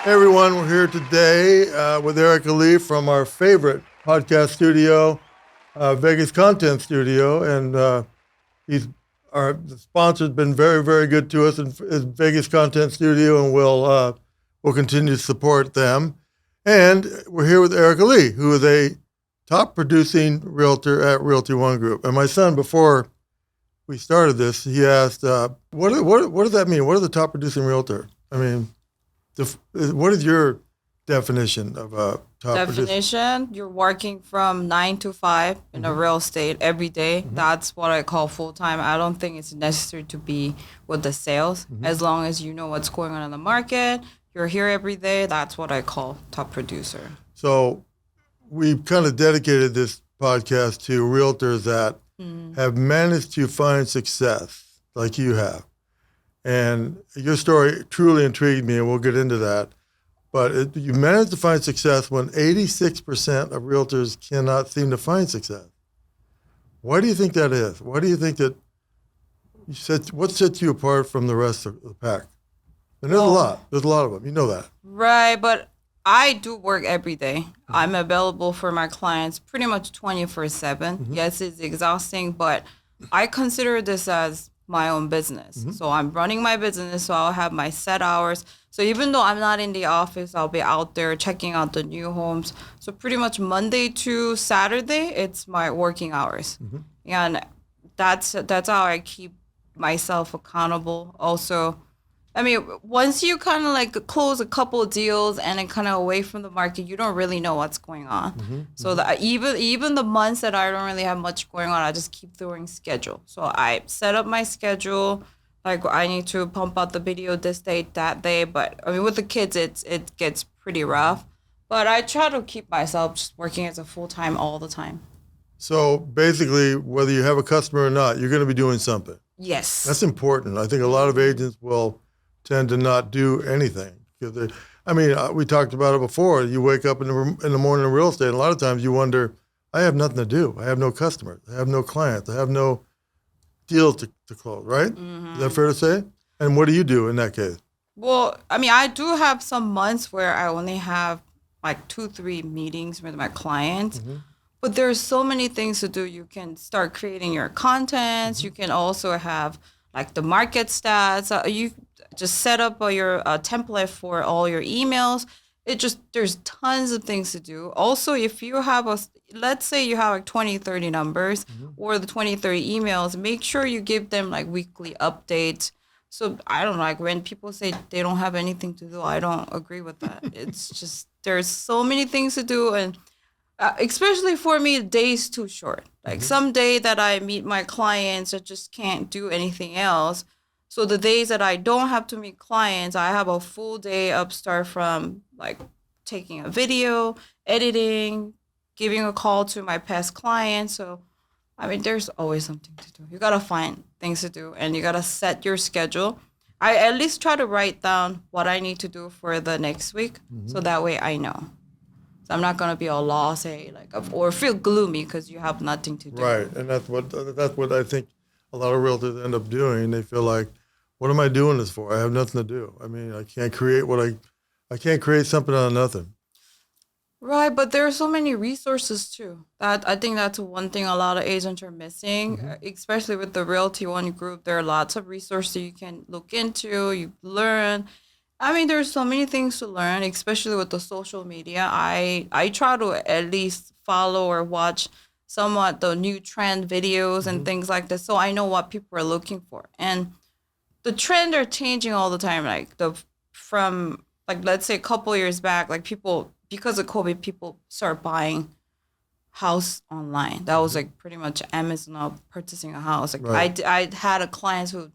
Hey everyone, we're here today with Erica Lee from our favorite podcast studio, Vegas Content Studio, and he's the sponsor's been very, very good to us in Vegas Content Studio, and we'll continue to support them. And we're here with Erica Lee, who is a top producing realtor at Realty One Group. And my son, before we started this, he asked, "What does that mean? What is a top producing realtor?" I mean, what is your definition of a top producer? Definition, you're working from 9 to 5 in a real estate every day. That's what I call full-time. I don't think it's necessary to be with the sales. As long as you know what's going on in the market, you're here every day, that's what I call top producer. So we've kind of dedicated this podcast to realtors that have managed to find success like you have. And your story truly intrigued me, and we'll get into that. But you managed to find success when 86% of realtors cannot seem to find success. Why do you think that is? Why do you think that what sets you apart from the rest of the pack? And there's a lot. There's a lot of them. You know that. Right, but I do work every day. I'm available for my clients pretty much 24/7. Yes, it's exhausting, but I consider this as my own business. So I'm running my business, so I'll have my set hours. So even though I'm not in the office, I'll be out there checking out the new homes. So pretty much Monday to Saturday, it's my working hours. And that's how I keep myself accountable. Also, I mean, once you kind of like close a couple of deals and then kind of away from the market, you don't really know what's going on. So that even the months that I don't really have much going on, I just keep throwing schedule. So I set up my schedule. Like I need to pump out the video this day, that day. But I mean, with the kids, it gets pretty rough. But I try to keep myself just working as a full-time all the time. So basically, whether you have a customer or not, you're going to be doing something. Yes. That's important. I think a lot of agents will tend to not do anything. We talked about it before. You wake up in the morning in real estate, and a lot of times you wonder, I have nothing to do. I have no customers. I have no clients. I have no deals to close, right? Is that fair to say? And what do you do in that case? Well, I mean, I do have some months where I only have like 2-3 meetings with my clients. But there's so many things to do. You can start creating your contents. You can also have like the market stats. You just set up your template for all your emails. There's tons of things to do. Also, if you have let's say you have like 20, 30 numbers or the 20, 30 emails, make sure you give them like weekly updates. So I don't know, like when people say they don't have anything to do, I don't agree with that. It's just, there's so many things to do. And especially for me, the day's too short. Like some day that I meet my clients, I just can't do anything else. So the days that I don't have to meet clients, I have a full day start from like taking a video, editing, giving a call to my past clients. So, I mean, there's always something to do. You got to find things to do and you got to set your schedule. I at least try to write down what I need to do for the next week. So that way I know. So I'm not going to be all lost, or feel gloomy because you have nothing to do. Right, and that's what I think a lot of realtors end up doing. They feel like, what am I doing this for? I have nothing to do. I mean, I can't create I can't create something out of nothing. Right, but there are so many resources too. I think that's one thing a lot of agents are missing, especially with the Realty One Group. There are lots of resources you can look into, you learn. I mean, there's so many things to learn, especially with the social media. I try to at least follow or watch somewhat the new trend videos and things like that, so I know what people are looking for. And the trends are changing all the time. From let's say a couple years back, like people, because of COVID, people start buying house online. That was like pretty much Amazon purchasing a house. Like Right. I had a client who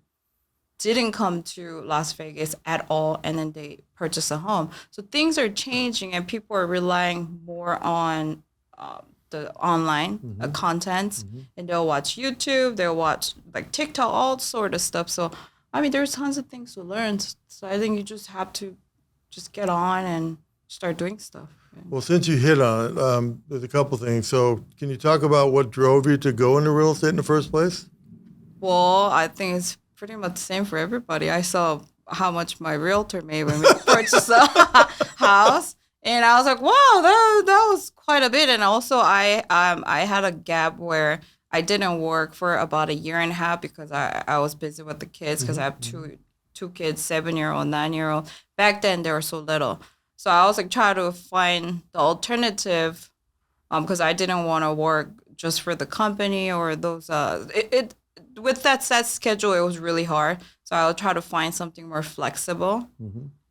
didn't come to Las Vegas at all, and then they purchased a home. So things are changing, and people are relying more on the online contents, and they'll watch YouTube, they'll watch like TikTok, all sort of stuff. So I mean, there's tons of things to learn. So I think you just have to just get on and start doing stuff. Well, since you hit on it, there's a couple things. So can you talk about what drove you to go into real estate in the first place? Well, I think it's pretty much the same for everybody. I saw how much my realtor made when we purchased a house. And I was like, wow, that was quite a bit. And also I had a gap where I didn't work for about a year and a half because I was busy with the kids because I have two kids, 7-year-old, 9-year-old. Back then they were so little. So I was like trying to find the alternative because I didn't want to work just for the company or those with that set schedule, it was really hard. So I'll try to find something more flexible.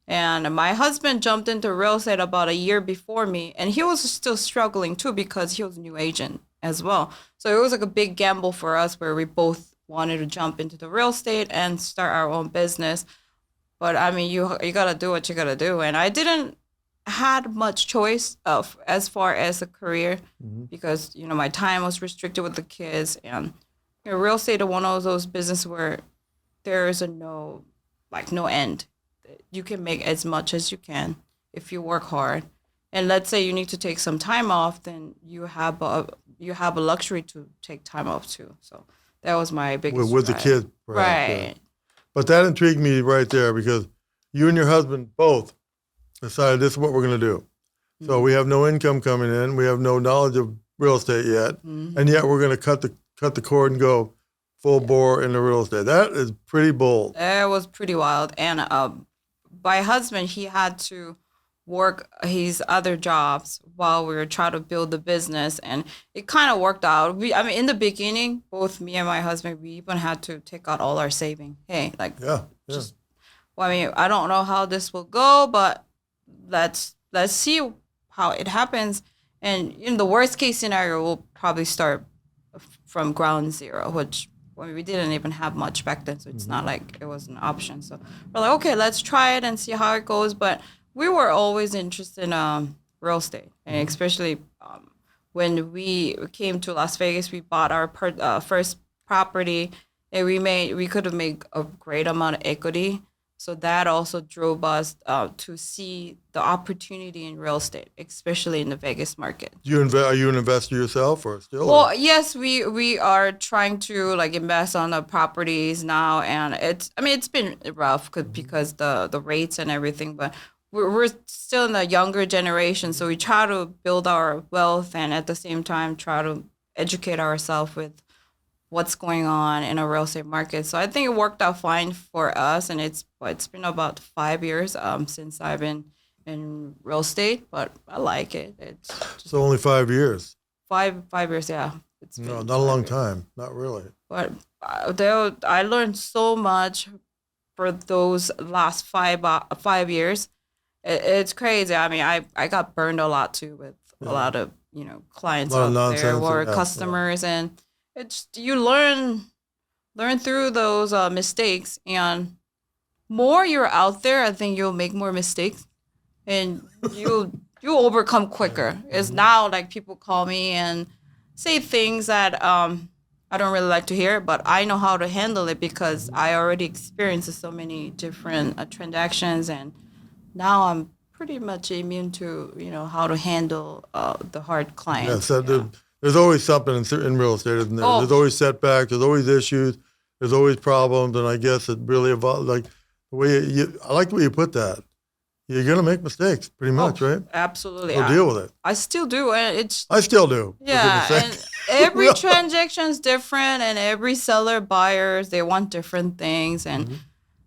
And my husband jumped into real estate about a year before me, and he was still struggling too because he was a new agent as well. So it was like a big gamble for us where we both wanted to jump into the real estate and start our own business. But I mean, you gotta do what you gotta do, and I didn't had much choice of as far as a career because my time was restricted with the kids, and real estate is one of those businesses where there is no end. You can make as much as you can if you work hard. And let's say you need to take some time off, then you have a luxury to take time off too. So that was my biggest with the drive. kids, Right. Yeah. But that intrigued me right there because you and your husband both decided this is what we're going to do. So we have no income coming in, we have no knowledge of real estate yet, and yet we're going to cut the cord and go full bore into real estate. That is pretty bold. It was pretty wild. And my husband, he had to work his other jobs while we were trying to build the business, and it kind of worked out. In the beginning, both me and my husband, we even had to take out all our saving. Hey, I don't know how this will go, but let's see how it happens. And in the worst case scenario, we'll probably start from ground zero, which we didn't even have much back then, so it's not like it was an option. So we're like, okay, let's try it and see how it goes. But we were always interested in real estate, and especially when we came to Las Vegas, we bought our first property, and we could have made a great amount of equity. So that also drove us to see the opportunity in real estate, especially in the Vegas market. Are you an investor yourself or still? Well, yes, we are trying to invest on the properties now, and it's been rough because the rates and everything, but we're still in the younger generation, so we try to build our wealth and at the same time try to educate ourselves with what's going on in a real estate market. So I think it worked out fine for us, and it's been about 5 years since I've been in real estate, but I like it. It's just So only 5 years. 5 years, yeah. No, not a long time. Not really. But I learned so much for those last 5 years. It's crazy. I got burned a lot too with a lot of clients out there or customers, and it's you learn through those mistakes, and more you're out there, I think you'll make more mistakes, and you'll overcome quicker. It's now people call me and say things that I don't really like to hear, but I know how to handle it because I already experienced so many different transactions, and now I'm pretty much immune to how to handle the hard clients. Yeah, so there's always something in real estate, isn't there? There's always setbacks, there's always issues, there's always problems, and I guess it really evolves. Like the way I like the way you put that. You're gonna make mistakes, pretty much, right? Absolutely. We'll deal with it. I still do, and I still do. Yeah, and every transaction is different, and every seller, buyers, they want different things, and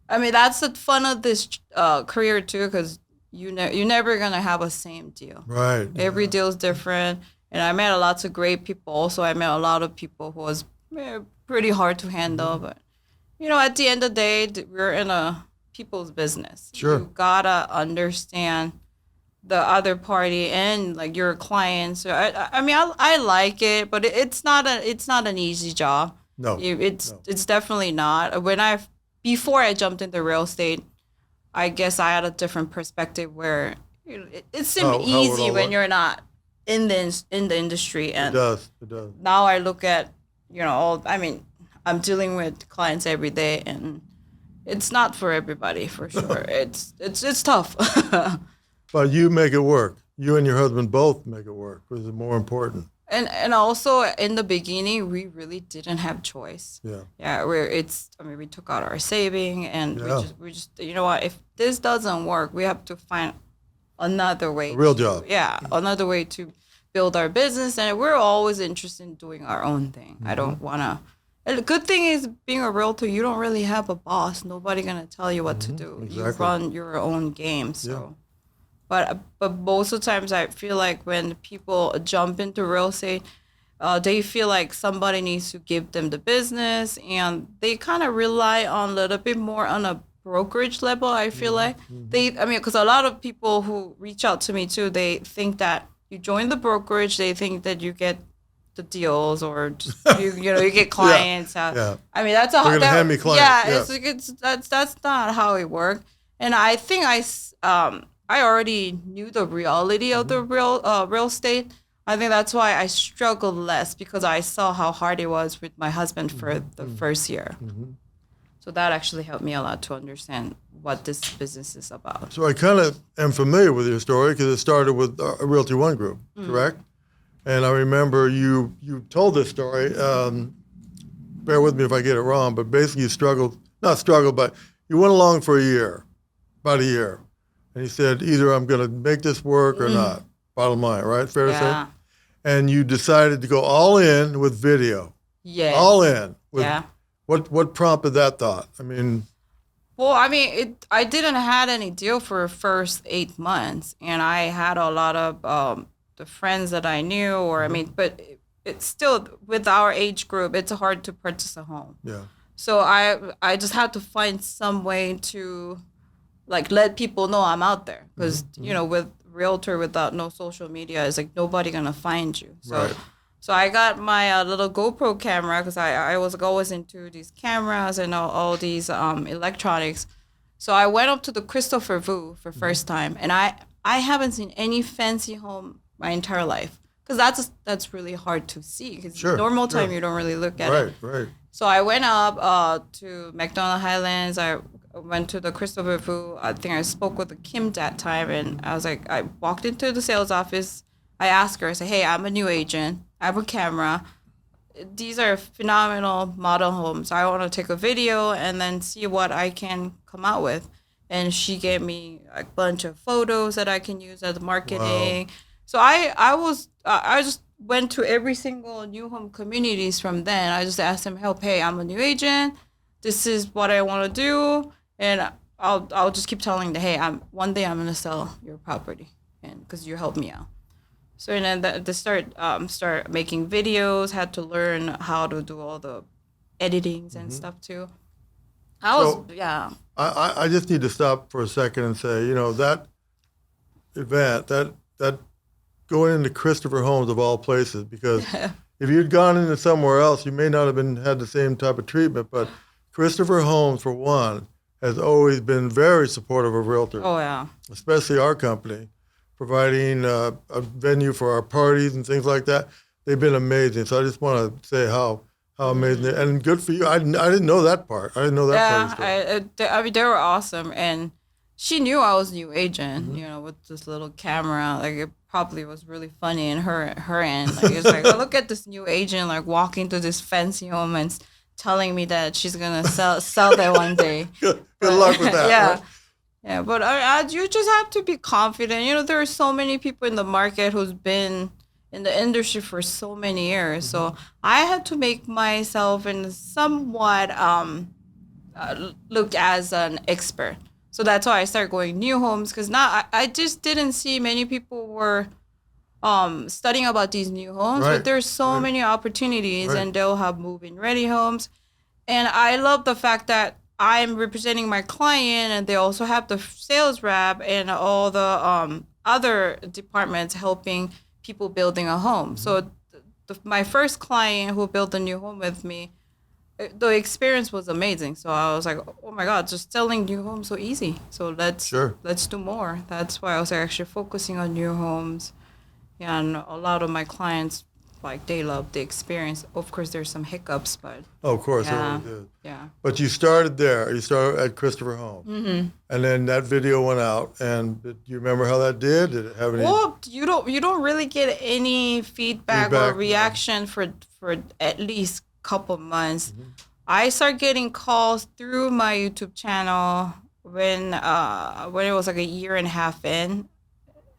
that's the fun of this career too, because you're never gonna have a same deal. Right. Every deal is different, and I met lots of great people. Also, I met a lot of people who was pretty hard to handle, but at the end of the day, we're in a people's business. Sure. You gotta understand the other party and your clients. So I like it, but it's not an easy job. No. It's definitely not. Before I jumped into real estate, I guess I had a different perspective where it seemed easy when you're not in the industry. And it does. Now I look at I'm dealing with clients every day, and it's not for everybody, for sure. It's tough. But you make it work. You and your husband both make it work, which is more important. And also in the beginning, we really didn't have choice. Yeah. Yeah, we took out our saving and Yeah. we just, you know what, if this doesn't work, we have to find another way. A real job. Yeah, another way to build our business. And we're always interested in doing our own thing. I don't want to. And the good thing is being a realtor, you don't really have a boss. Nobody going to tell you what to do. Exactly. You run your own game. So. Yeah. But most of the times I feel like when people jump into real estate, they feel like somebody needs to give them the business, and they kind of rely on a little bit more on a brokerage level. I feel like because a lot of people who reach out to me too, they think that you join the brokerage, they think that you get the deals or just, you get clients. Yeah. I mean that's They're gonna hand me clients. Yeah, that's not how it works. And I think I already knew the reality of the real estate. I think that's why I struggled less, because I saw how hard it was with my husband for the first year. So that actually helped me a lot to understand what this business is about. So I kind of am familiar with your story because it started with a Realty One group, correct? And I remember you told this story. Bear with me if I get it wrong, but basically you but you went along for about a year. And he said, either I'm going to make this work or not. Bottom line, right? Fair to say? And you decided to go all in with video. Yes. All in. Yeah. What prompted that thought? I mean, I didn't had any deal for the first 8 months, and I had a lot of the friends that I knew, but it's still with our age group, it's hard to purchase a home. Yeah. So I just had to find some way to like let people know I'm out there, because with realtor without no social media, it's like nobody gonna find you. So right. So I got my little GoPro camera, because I was always into these cameras and all these electronics. So I went up to the Christopher Vu for first time, and I haven't seen any fancy home my entire life, because that's really hard to see, because normal time you don't really look at it. Right. So I went up to McDonald Highlands. I went to the Christopher Vu. I think I spoke with Kim that time, and I walked into the sales office. I asked her, I said, hey, I'm a new agent. I have a camera. These are phenomenal model homes. I want to take a video and then see what I can come out with. And she gave me a bunch of photos that I can use as marketing. Wow. So I just went to every single new home communities from then. I just asked them help. Hey, I'm a new agent. This is what I want to do. And I'll just keep telling them, hey, one day I'm going to sell your property, and because you helped me out. So and then they start making videos, had to learn how to do all the editings and stuff too. I just need to stop for a second and say, that event, that going into Christopher Homes of all places, because if you'd gone into somewhere else, you may not have had the same type of treatment. But Christopher Homes, for one, has always been very supportive of realtors. Oh yeah, especially our company, providing a venue for our parties and things like that. They've been amazing. So I just want to say how amazing and good for you. I didn't know that part. I didn't know that part. Yeah, they were awesome, and she knew I was a new agent. With this little camera, like it probably was really funny in her end. Like it's like, oh, look at this new agent like walking to this fancy home and telling me that she's gonna sell that one day. Good luck with that. Yeah. Right? Yeah, but you just have to be confident. There are so many people in the market who's been in the industry for so many years. So I had to make myself in somewhat look as an expert. So that's why I started going new homes, because now I just didn't see many people were studying about these new homes. Right. But there's so many opportunities, and they'll have move-in ready homes. And I love the fact that I'm representing my client, and they also have the sales rep and all the other departments helping people building a home. So my first client who built a new home with me, the experience was amazing. So I was like, oh my God, just selling new homes so easy. So let's do more. That's why I was actually focusing on new homes. Yeah, and a lot of my clients like they love the experience. Of course, there's some hiccups, but Oh, of course, yeah, it always is. yeah. But you started there. You started at Christopher Home. Mm-hmm. And then that video went out. And do you remember how that did? Did it have any? Well, you don't really get any feedback or reaction for at least a couple months. Mm-hmm. I started getting calls through my YouTube channel when it was like a year and a half in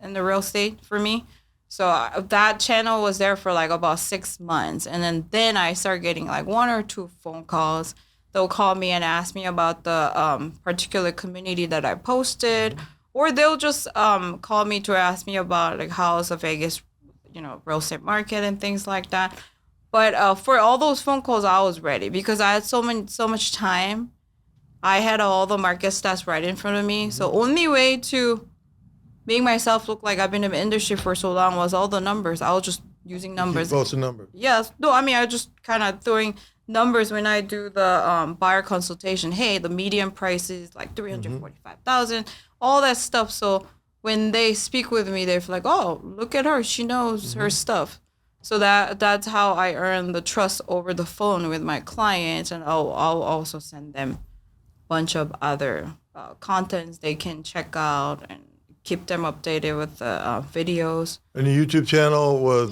the real estate for me. So that channel was there for like about 6 months. And then I started getting like 1 or 2 phone calls. They'll call me and ask me about the particular community that I posted. Mm-hmm. Or they'll just call me to ask me about like how's the Vegas, real estate market and things like that. But for all those phone calls, I was ready because I had so much time. I had all the market stats right in front of me. Mm-hmm. So only way to make myself look like I've been in the industry for so long was all the numbers. I was just using numbers. Both the numbers. Yes. No, I mean, I just kind of throwing numbers when I do the buyer consultation. Hey, the median price is like $345,000, all that stuff. So when they speak with me, they're like, oh, look at her. She knows her stuff. So that's how I earn the trust over the phone with my clients. And I'll also send them a bunch of other contents they can check out and keep them updated with the videos. And the YouTube channel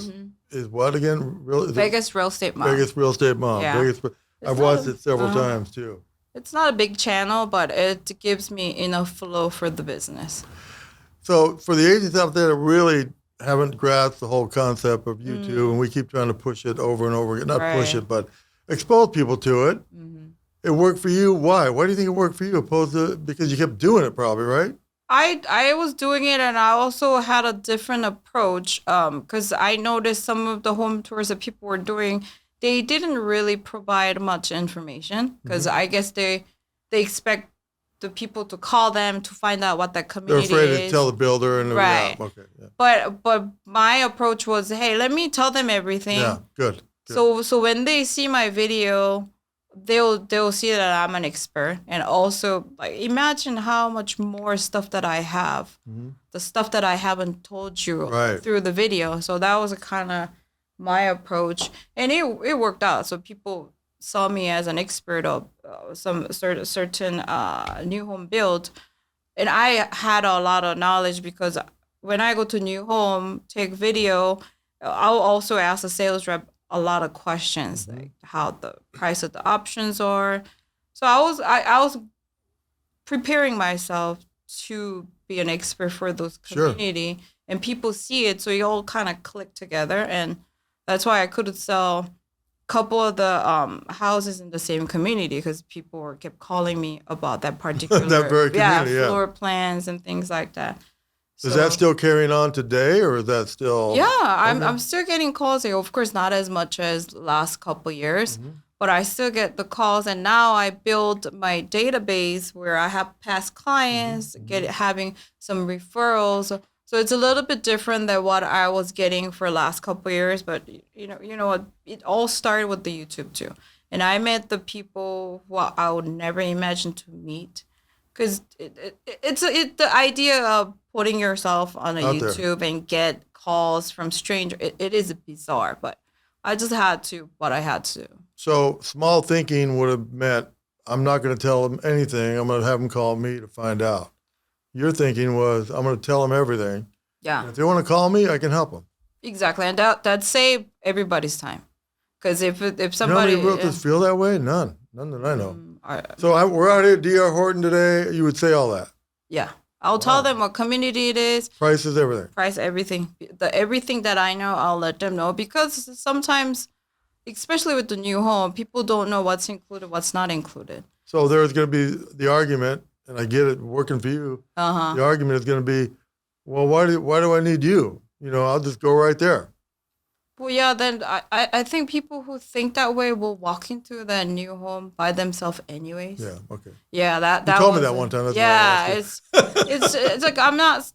is what again? Vegas Real Estate Mom. Vegas Real Estate Mom. Yeah. I've watched it several times too. It's not a big channel, but it gives me enough flow for the business. So for the agents out there that really haven't grasped the whole concept of YouTube, and we keep trying to push it over and over again, not push it, but expose people to it. Mm-hmm. It worked for you. Why? Why do you think it worked for you opposed to, because you kept doing it probably, right? I was doing it, and I also had a different approach because I noticed some of the home tours that people were doing, they didn't really provide much information because I guess they expect the people to call them to find out what that community is. They're afraid to tell the builder. And right. Yeah, okay. Yeah. But my approach was, hey, let me tell them everything. Yeah, good. So when they see my video, they'll see that I'm an expert, and also like imagine how much more stuff that I have, the stuff that I haven't told you through the video. So that was kind of my approach, and it worked out. So people saw me as an expert of some certain new home build, and I had a lot of knowledge because when I go to new home take video, I'll also ask the sales rep a lot of questions like how the price of the options are. So I was preparing myself to be an expert for those community, and people see it, so you all kind of click together, and that's why I couldn't sell couple of the houses in the same community because people kept calling me about that particular that very community, floor plans and things like that. Is that still carrying on today, or is that still? Yeah, I'm still getting calls here. Of course, not as much as last couple years, but I still get the calls. And now I build my database where I have past clients, having some referrals. So it's a little bit different than what I was getting for last couple years. But you know what? It all started with the YouTube too, and I met the people who I would never imagine to meet. Because it's the idea of putting yourself on a YouTube and get calls from strangers. It is bizarre, but I just had to what I had to. So small thinking would have meant I'm not going to tell them anything. I'm going to have them call me to find out. Your thinking was I'm going to tell them everything. Yeah. And if they want to call me, I can help them. Exactly, and that saved everybody's time. Because if somebody, you know how many realtors feel that way? None that I know. So we're out here at D.R. Horton today. You would say all that. Yeah. I'll tell them what community it is. Prices, everything. Everything. Everything that I know, I'll let them know. Because sometimes, especially with the new home, people don't know what's included, what's not included. So there's going to be the argument, and I get it, working for you. The argument is going to be, well, why do I need you? I'll just go right there. Well, yeah, then I think people who think that way will walk into that new home by themselves anyways. Yeah, okay. Yeah, that you told me that one time. That's it's like I'm not.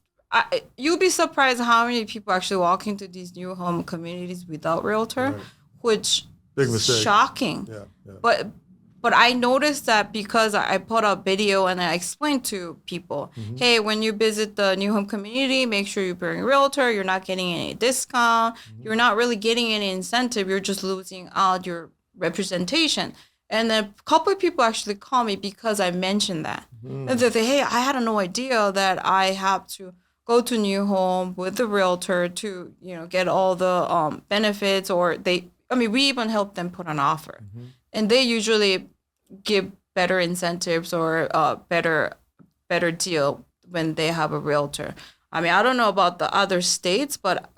You'll be surprised how many people actually walk into these new home communities without realtor, which big mistake. Shocking. Yeah. But but I noticed that because I put up video and I explained to people, hey, when you visit the new home community, make sure you bring a realtor. You're not getting any discount. You're not really getting any incentive. You're just losing out your representation. And then a couple of people actually call me because I mentioned that. And they say, hey, I had no idea that I have to go to new home with the realtor to, get all the benefits, or we even help them put an offer. And they usually give better incentives or better deal when they have a realtor. I don't know about the other states, but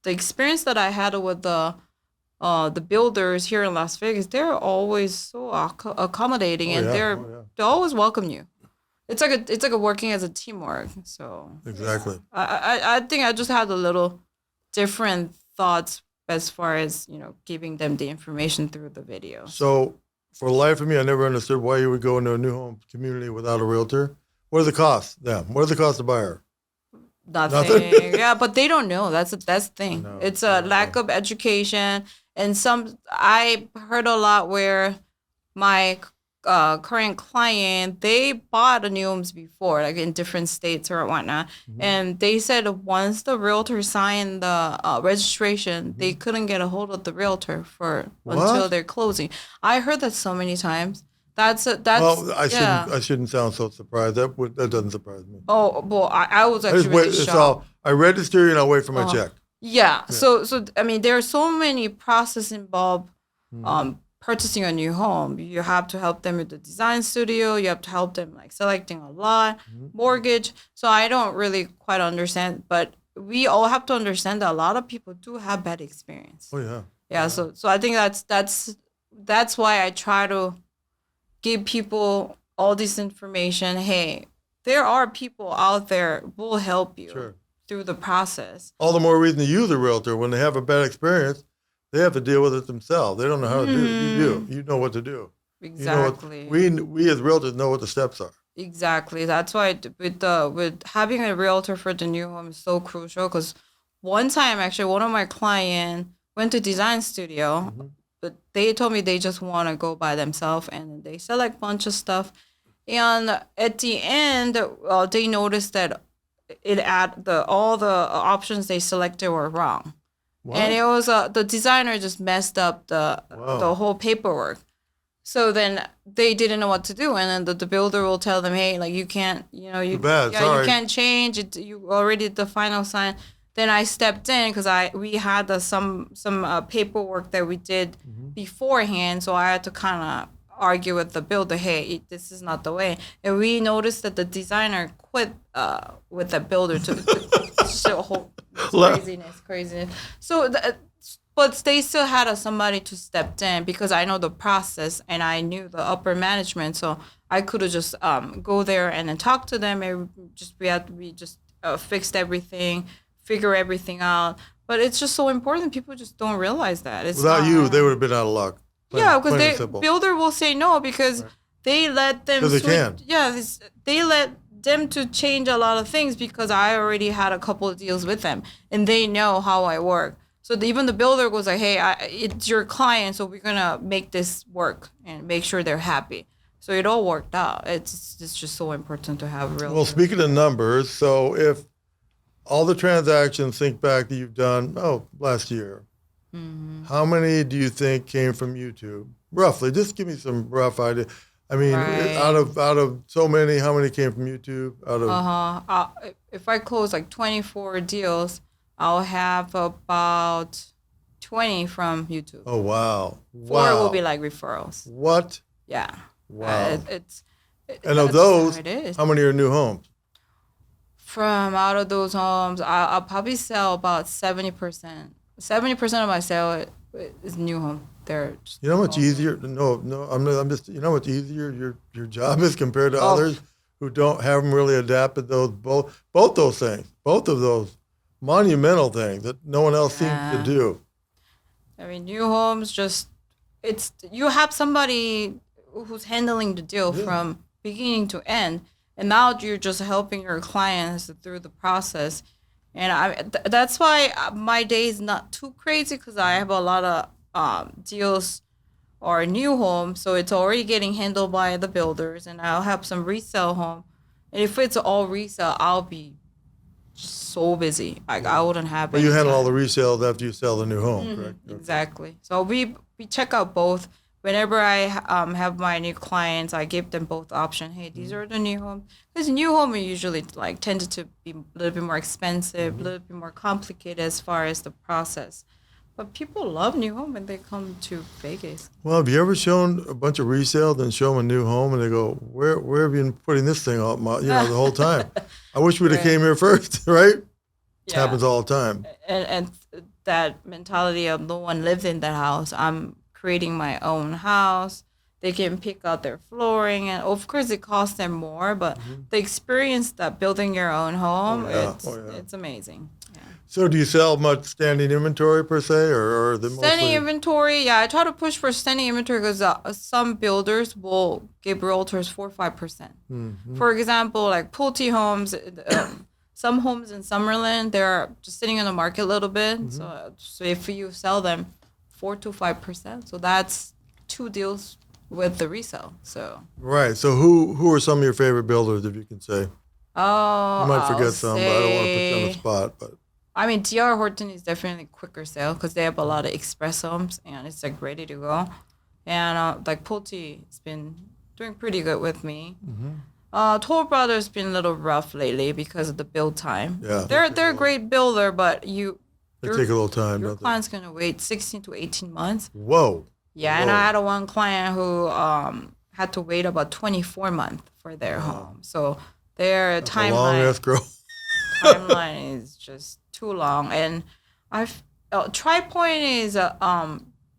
the experience that I had with the builders here in Las Vegas, they're always so accommodating, and they always welcome you. It's like a working as a teamwork. So Exactly. I think I just had a little different thoughts as far as giving them the information through the video. So for the life of me, I never understood why you would go into a new home community without a realtor. What are the costs? What are the costs to buy her? Nothing. Yeah, but they don't know. That's the thing. No, It's a lack of education, and I heard a lot where my current client, they bought a new homes before, like in different states or whatnot, and they said once the realtor signed the registration, they couldn't get a hold of the realtor until they're closing. I heard that so many times. Well, I shouldn't sound so surprised. That doesn't surprise me. Oh, well, I was actually really shocked. I register and I'll wait for my check. Yeah. So there are so many processes involved purchasing a new home. You have to help them with the design studio. You have to help them like selecting a lot, mortgage. So I don't really quite understand, but we all have to understand that a lot of people do have bad experience. Oh yeah. Yeah. So I think that's why I try to give people all this information. Hey, there are people out there who will help you through the process. All the more reason to use a realtor. When they have a bad experience, they have to deal with it themselves. They don't know how to do it. You do. You know what to do. Exactly. We as realtors know what the steps are. Exactly. That's why with having a realtor for the new home is so crucial. Because one time, actually, one of my clients went to design studio, but they told me they just want to go by themselves, and they select a bunch of stuff. And at the end, they noticed that all the options they selected were wrong. What? And it was the designer just messed up the whole paperwork. So then they didn't know what to do, and then the builder will tell them, "Hey, like you can't, you can't change it. You already did the final sign." Then I stepped in because we had some paperwork that we did beforehand, so I had to kind of argue with the builder, "Hey, this is not the way." And we noticed that the designer quit with the builder to show whole craziness. So, but they still had somebody to step in because I know the process and I knew the upper management, so I could have just go there and then talk to them, and we just fixed everything, figure everything out. But it's just so important. People just don't realize that. Without you, they would have been out of luck. Because the builder will say no because they let them. Because they can. Yeah, they let them to change a lot of things because I already had a couple of deals with them and they know how I work. So even the builder was like, "Hey, it's your client, so we're gonna make this work and make sure they're happy." So it all worked out. It's just so important to have real. Well, speaking of numbers, so if all the transactions think back that you've done, last year, how many do you think came from YouTube? Roughly, just give me some rough idea. I mean, out of so many, how many came from YouTube? If I close like 24 deals, I'll have about 20 from YouTube. Oh wow! 4 will be like referrals. What? Yeah. Wow. And of those, how many are new homes? From out of those homes, I'll probably sell about 70%. 70% of my sale is new home. They're you know how much easier? No, I'm just. You know how much easier your job is compared to others who haven't really adapted both those things, both of those monumental things that no one else seems to do. I mean, new homes you have somebody who's handling the deal from beginning to end, and now you're just helping your clients through the process. And that's why my day is not too crazy because I have a lot of deals or a new home, so it's already getting handled by the builders, and I'll have some resale home. And if it's all resale, I'll be so busy. Like I wouldn't have. But you any handle all the time. resales after you sell the new home, correct? Okay. Exactly. So we check out both. Whenever I have my new clients, I give them both option. Hey, these are the new homes. Because new home are usually like tended to be a little bit more expensive, a little bit more complicated as far as the process. But people love new home when they come to Vegas. Well, have you ever shown a bunch of resale, then show them a new home, and they go, "Where have you been putting this thing up, the whole time? I wish we'd have Right. came here first, right?" It Yeah. happens all the time. And that mentality of no one lived in that house. I'm creating my own house. They can pick out their flooring, and of course it costs them more, but the experience that building your own home, it's amazing. Yeah. So, do you sell much standing inventory per se, or the Standing mostly? inventory, yeah, I try to push for standing inventory because some builders will give realtors 4 or 5%. For example, like Pulte homes, some homes in Summerlin, they're just sitting on the market a little bit. So if you sell them 4 to 5%, so that's 2 deals with the resale. So Right. So, who are some of your favorite builders, if you can say? oh, You might I'll forget some, but I don't want to put you on the say- spot. But I mean, DR Horton is definitely quicker sale because they have a lot of express homes and it's like ready to go. And like Pulte has been doing pretty good with me. Toll Brothers been a little rough lately because of the build time. Yeah. They're a great builder, but they your take a little time, your don't they? client's gonna wait 16 to 18 months. Whoa. Yeah, and Whoa. I had one client who had to wait about 24 months for their home. So their That's a long timeline escrow. timeline is just too long. And TriPoint is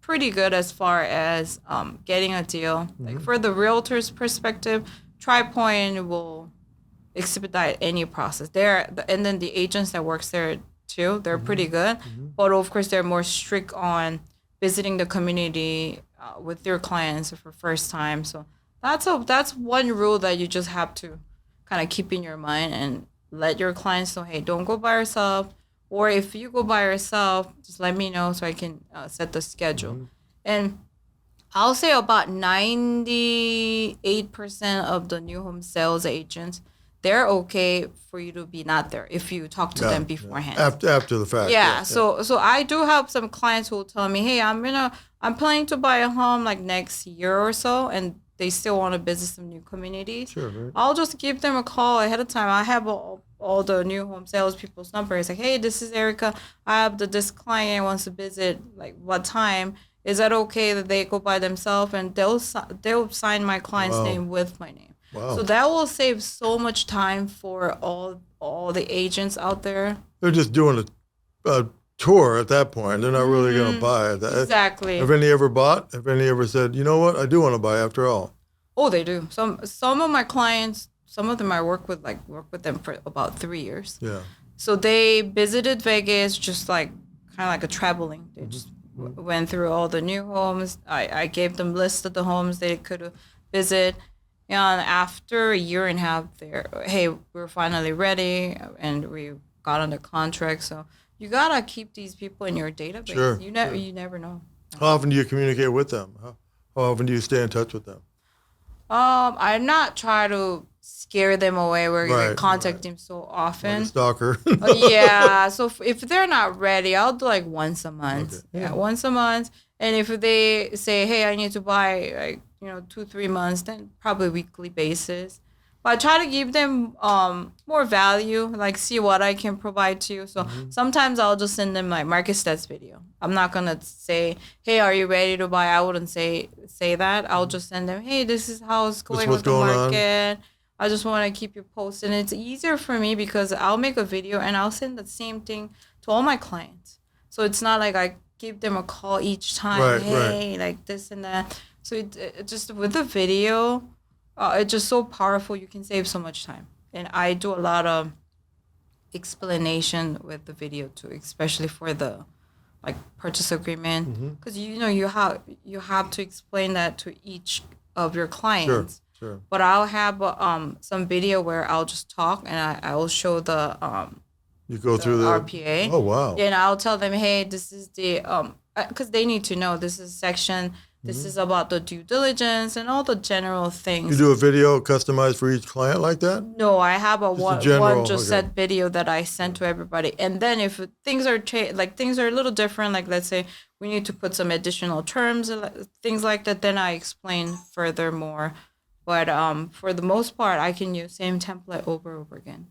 pretty good as far as getting a deal. Like for the realtor's perspective, TriPoint will expedite any process. And then the agents that works there too, they're pretty good. But of course, they're more strict on visiting the community with their clients for first time. So that's one rule that you just have to kind of keep in your mind and let your clients know, hey, don't go by yourself. Or if you go by yourself, just let me know so I can set the schedule. And I'll say about 98% of the new home sales agents, they're okay for you to be not there if you talk to them beforehand. After the fact. Yeah, so I do have some clients who will tell me, hey, I'm planning to buy a home like next year or so, and they still want to visit some new communities. Sure, right. I'll just give them a call ahead of time. I have all the new home sales people's numbers. Like, hey, this is Erica. I have this client wants to visit. Like, what time? Is that okay that they go by themselves? And they'll sign my client's name with my name. Wow. So that will save so much time for all the agents out there. They're just doing a tour at that point. They're not really going to buy it. Exactly. Have any ever bought? Have any ever said, you know what, I do want to buy after all? Oh, they do. Some of my clients, some of them I work with them for about 3 years. Yeah. So they visited Vegas just like kind of like a traveling. They just went through all the new homes. I gave them lists of the homes they could visit. And after a year and a half, we're finally ready, and we got on the contract. So you gotta keep these people in your database. Sure, You never know. How often do you communicate with them? How often do you stay in touch with them? I not try to scare them away where you contact them so Like often. a stalker. Yeah, so if they're not ready, I'll do like once a month. Okay. Yeah, once a month. And if they say, hey, I need to buy 2-3 months, then probably weekly basis. But I try to give them more value, like see what I can provide to you. So sometimes I'll just send them like market stats video. I'm not gonna say, hey, are you ready to buy? I wouldn't say that. I'll just send them, hey, this is how it's going what's with the going on. market. I just want to keep you posted. And it's easier for me because I'll make a video and I'll send the same thing to all my clients. So it's not like I give them a call each time, Right. like this and that. So it just with the video, it's just so powerful. You can save so much time. And I do a lot of explanation with the video too, especially for the like purchase agreement, because you have to explain that to each of your clients. Sure. But I'll have some video where I'll just talk and I will show the You go through the RPA. Oh, wow. And I'll tell them, hey, this is the because they need to know this is section This is about the due diligence and all the general You things. do a video customized for each client like that? No, I have a one general, just okay. set video that I send to everybody. And then if things are things are a little different, like let's say we need to put some additional terms, things like that, then I explain furthermore. But for the most part, I can use same template over and over again.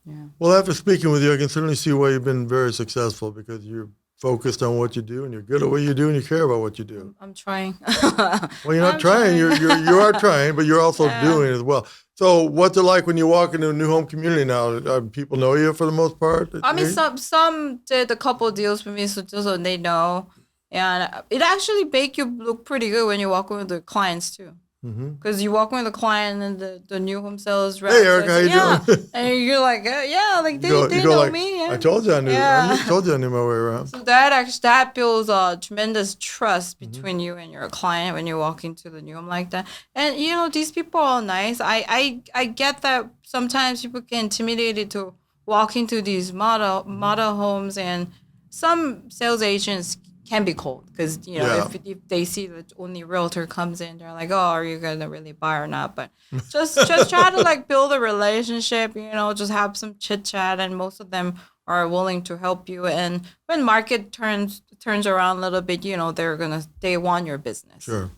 Yeah. Well, after speaking with you, I can certainly see why you've been very successful, because you're focused on what you do and you're good at what you do and you care about what you do. I'm trying. Well, you're not I'm trying. You are trying, but you're also Yeah. doing it as well. So, what's it like when you walk into a new home community now? People know you for the most part. I mean, some did a couple of deals with me, so they know, and it actually make you look pretty good when you walk in with the clients too. Because you walk in with a client and the new home sales rep. Hey, Erica, how you doing? And you're like, yeah, like they you go know like, me. Yeah. I told you I knew. Yeah. Told you I knew my way around. So that builds a tremendous trust between you and your client when you walk into the new home like that. And these people are all nice. I get that sometimes people get intimidated to walk into these model homes, and some sales agents can be cold because Yeah. if they see that only realtor comes in, they're like, oh, are you gonna really buy or not? But just try to like build a relationship, just have some chit chat, and most of them are willing to help you. And when market turns around a little bit, they want your business. Sure.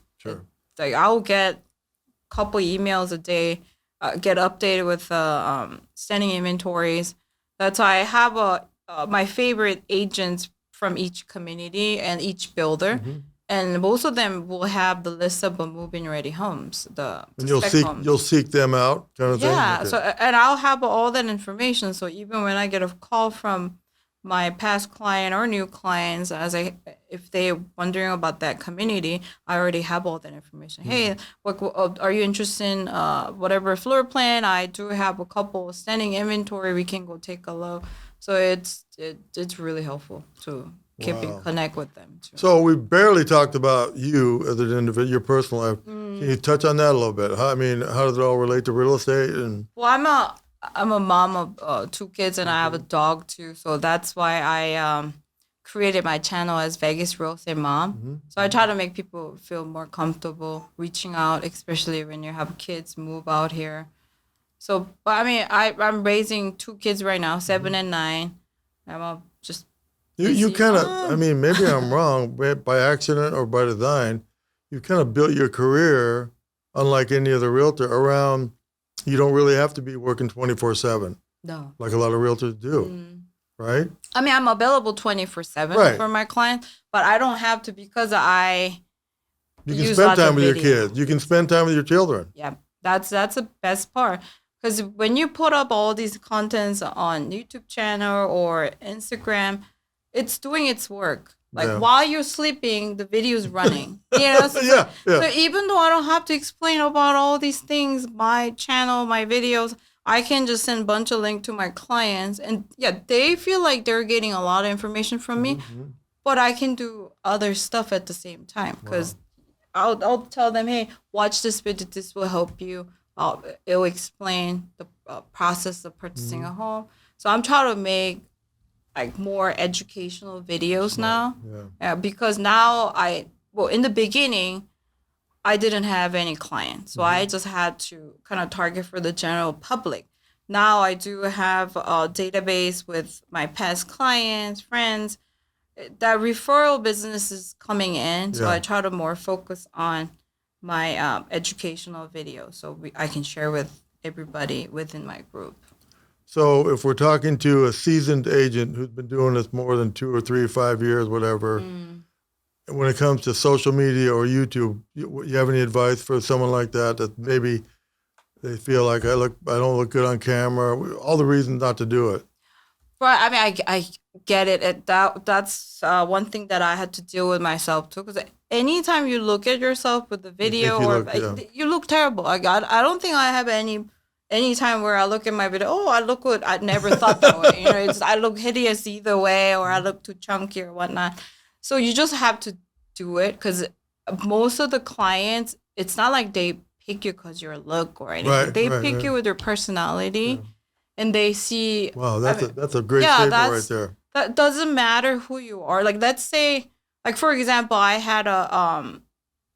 Like I'll get a couple emails a day, get updated with standing inventories. That's why I have my favorite agents from each community and each builder, and most of them will have the list of move-in ready homes. And you'll seek them out, kind of thing. Yeah. Okay. So and I'll have all that information. So even when I get a call from my past client or new clients, if they're wondering about that community, I already have all that information. Hey, are you interested in whatever floor plan? I do have a couple standing inventory. We can go take a look. So it's really helpful to connect with them too. So we barely talked about you as an individual, your personal life. Can you touch on that a little bit? How does it all relate to real estate? And Well, I'm a mom of 2 kids, and I have a dog too. So that's why I created my channel as Vegas Real Estate Mom. So I try to make people feel more comfortable reaching out, especially when you have kids move out here. So, but I mean, I'm raising 2 kids right now, 7 and 9. Just you busy. kind of, maybe I'm wrong, but by accident or by design, you kind of built your career, unlike any other realtor, around you don't really have to be working 24/7 No. like a lot of realtors do, right? I mean, I'm available 24/7 Right. for my clients, but I don't have to because You can use spend lots of time with your video. kids. You can spend time with your children. Yeah, that's the best part. Because when you put up all these contents on YouTube channel or Instagram, it's doing its work. Like Yeah. while you're sleeping, the video's running. So, Yeah. so even though I don't have to explain about all these things, my channel, my videos, I can just send a bunch of links to my clients, and yeah, they feel like they're getting a lot of information from me, but I can do other stuff at the same time because I'll tell them, hey, watch this video. This will help you. It'll explain the process of purchasing a home. So I'm trying to make like more educational videos now. Yeah. Because now in the beginning, I didn't have any clients. So I just had to kind of target for the general public. Now I do have a database with my past clients, friends. That referral business is coming in. So Yeah. I try to more focus on my educational video so I can share with everybody within my group. So if we're talking to a seasoned agent who's been doing this more than 2 or 3 or 5 years, whatever, when it comes to social media or YouTube, you have any advice for someone like that maybe they feel like I don't look good on camera, all the reasons not to do it? But I mean, I get it. That's one thing that I had to deal with myself too. Because anytime you look at yourself with the video, you look terrible. I don't think I have any time where I look at my video. Oh, I look good. I never thought that way. I look hideous either way, or I look too chunky or whatnot. So you just have to do it because most of the clients, it's not like they pick you because your look or anything. Right, they right, pick right. you with your personality. And they see. Wow, that's a great statement right there. That doesn't matter who you are. Like, let's say, like for example, I had a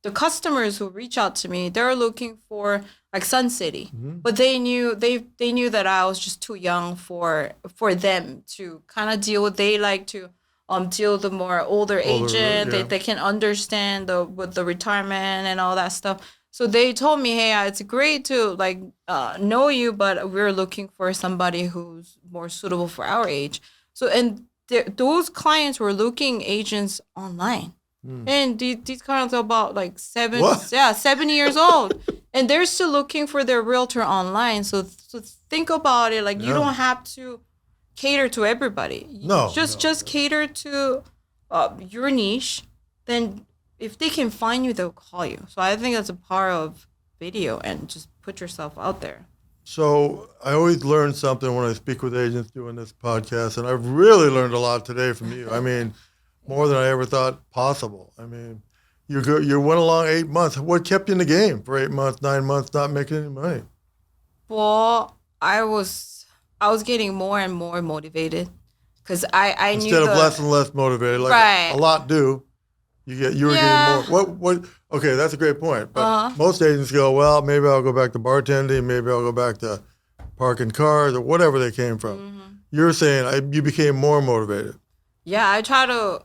the customers who reach out to me, they're looking for like Sun City, but they knew that I was just too young for them to kind of deal with. They like to deal with the more older agent. Yeah. They can understand with the retirement and all that stuff. So they told me, hey, it's great to like know you, but we're looking for somebody who's more suitable for our age. So and those clients were looking agents online. And these clients are about like 7 years old, and they're still looking for their realtor online. So think about it, like you don't have to cater to everybody. Just cater to your niche. Then if they can find you, they'll call you. So I think that's a part of video, and just put yourself out there. So I always learn something when I speak with agents doing this podcast, and I've really learned a lot today from you. I mean, more than I ever thought possible. I mean, you went along 8 months. What kept you in the game for 8 months, 9 months, not making any money? Well, I was getting more and more motivated because I knew instead of less and less motivated, like a lot do. You were getting more. What? Okay, that's a great point. But most agents go, well, maybe I'll go back to bartending, maybe I'll go back to parking cars or whatever they came from. You're saying you became more motivated. Yeah, I try to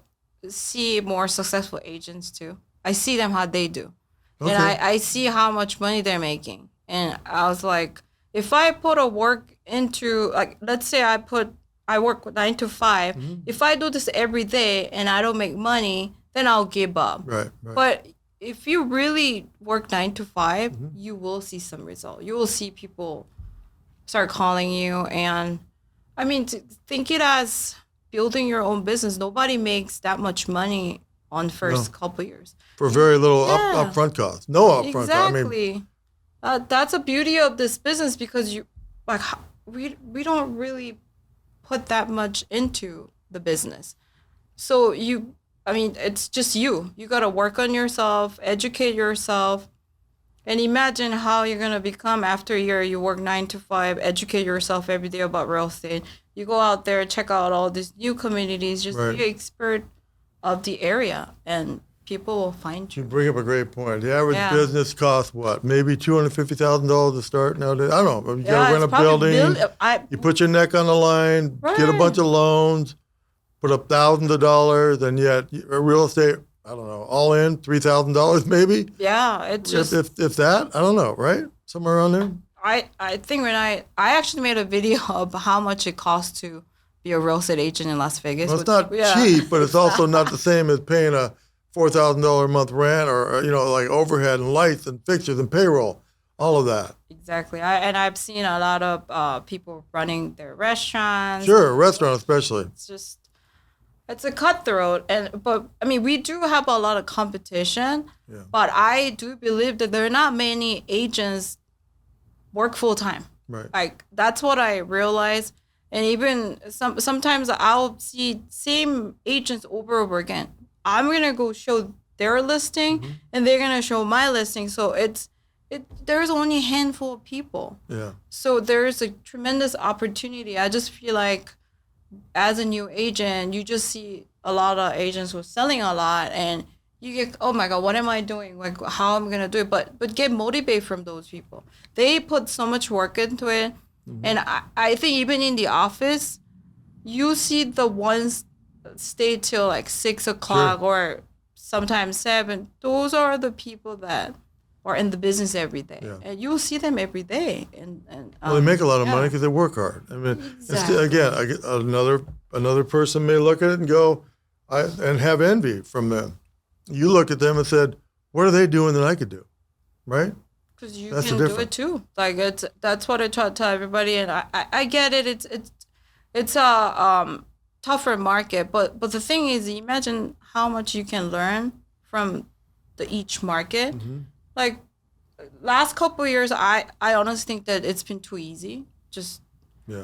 see more successful agents too. I see them how they do. Okay. And I see how much money they're making. And I was like, if I put a work into, like, let's say I work 9 to 5. If I do this every day and I don't make money, then I'll give up. Right. But if you really work 9 to 5, you will see some result. You will see people start calling you. And I mean, think it as building your own business. Nobody makes that much money on first couple years. For very little upfront costs. No upfront costs. Exactly. I mean, that's the beauty of this business, because we don't really put that much into the business. So it's just you. You got to work on yourself, educate yourself, and imagine how you're going to become after a year. You work 9 to 5, educate yourself every day about real estate. You go out there, check out all these new communities, just be an expert of the area, and people will find you. You bring up a great point. The average business costs what? Maybe $250,000 to start nowadays? I don't know. You got to rent a building. You put your neck on the line, get a bunch of loans, put up thousands of dollars, and yet real estate, I don't know, all in $3,000 maybe? Yeah, it's just... If that, I don't know, right? Somewhere around there? I think when I actually made a video of how much it costs to be a real estate agent in Las Vegas. Well, it's not cheap, but it's also not the same as paying a $4,000 a month rent or like overhead and lights and fixtures and payroll, all of that. Exactly. I've seen a lot of people running their restaurants. Sure, restaurant especially. It's a cutthroat, but I mean, we do have a lot of competition, but I do believe that there are not many agents work full time. Right. Like, that's what I realize. And even sometimes I'll see same agents over again. I'm gonna go show their listing, and they're gonna show my listing. So there's only a handful of people. Yeah. So there's a tremendous opportunity. I just feel like, as a new agent, you just see a lot of agents who are selling a lot, and you get, oh my God, what am I doing? Like, how am I gonna do it? But get motivated from those people. They put so much work into it. And I think even in the office, you see the ones stay till like 6 o'clock or sometimes 7. Those are the people that are in the business every day. Yeah. And you'll see them every day. And well, they make a lot of money because they work hard. I mean, again, another person may look at it and go, and have envy from them. You look at them and said, what are they doing that I could do? Right? Because you can do it too. Like, that's what I try to tell everybody. And I get it. It's a tougher market. But the thing is, imagine how much you can learn from each market. Like, last couple of years, I honestly think that it's been too easy. Just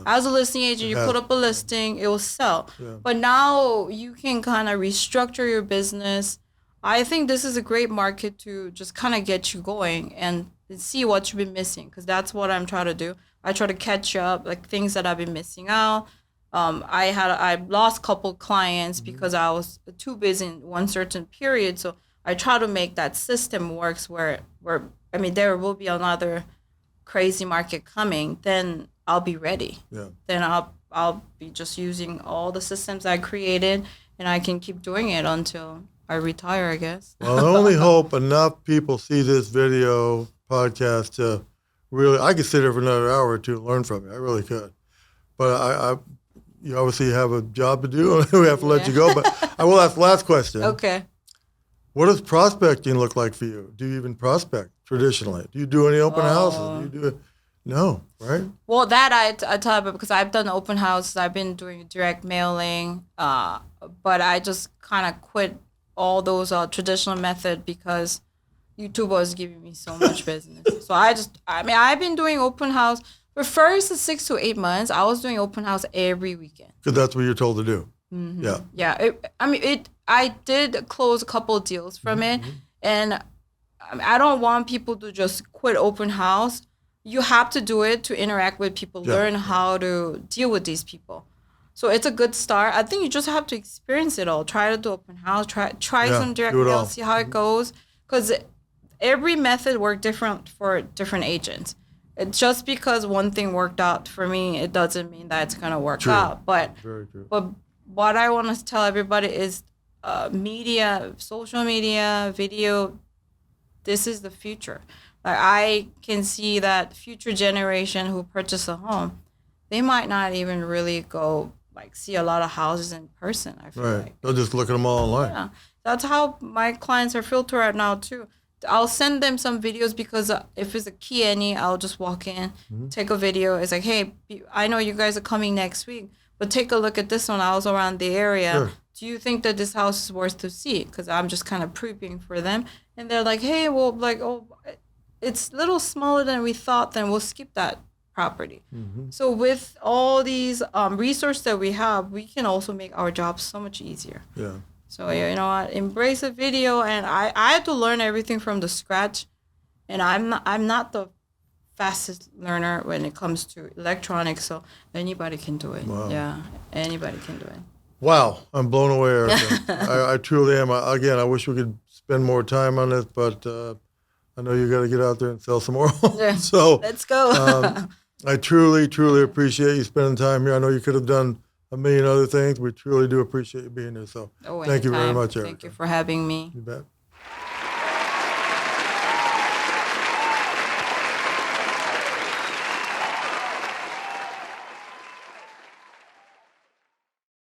as a listing agent, you put up a listing, it will sell. Yeah. But now you can kind of restructure your business. I think this is a great market to just kind of get you going and see what you've been missing, because that's what I'm trying to do. I try to catch up, like, things that I've been missing out. I lost a couple clients because I was too busy in one certain period. So I try to make that system works where I mean, there will be another crazy market coming, then I'll be ready. Yeah. Then I'll be just using all the systems I created, and I can keep doing it until I retire, I guess. Well, I only hope enough people see this video podcast to really, I could sit here for another hour or two and learn from you. I really could. But you obviously have a job to do, and we have to let you go. But I will ask the last question. Okay. What does prospecting look like for you? Do you even prospect traditionally? Do you do any open houses? Do you do it? No, right? Well, that I tell you because I've done open houses. I've been doing direct mailing, but I just kind of quit all those traditional method because YouTube was giving me so much business. So I've been doing open house for first 6 to 8 months. I was doing open house every weekend. Because that's what you're told to do. Mm-hmm. Yeah. Yeah. I did close a couple deals from it, and I don't want people to just quit open house. You have to do it to interact with people, learn how to deal with these people. So it's a good start. I think you just have to experience it all. Try to do open house. Try some direct mail. See how it goes. Because every method worked different for different agents. Just because one thing worked out for me, it doesn't mean that it's gonna work out. But very true. But what I want to tell everybody is, media, social media, video. This is the future. Like, I can see that future generation who purchase a home, they might not even really go see a lot of houses in person. I feel like they'll just look at them all online. Yeah, that's how my clients are filtered right now too. I'll send them some videos because if it's a key any, I'll just walk in, take a video. It's like, hey, I know you guys are coming next week, but take a look at this one. I was around the area. Sure. Do you think that this house is worth to see? Because I'm just kind of prepping for them. And they're like, hey, well, it's a little smaller than we thought, then we'll skip that property. So with all these resources that we have, we can also make our jobs so much easier. Yeah. So, you know what, embrace a video. And I had to learn everything from the scratch. And I'm not the fastest learner when it comes to electronics, so anybody can do it. Wow. Yeah, anybody can do it. Wow, I'm blown away, Erica. I truly am. Again, I wish we could spend more time on this, but I know you got to get out there and sell some more. Yeah. So let's go. I truly, truly appreciate you spending time here. I know you could have done a million other things. We truly do appreciate you being here. So thank you very much, Erica. Thank you for having me. You bet.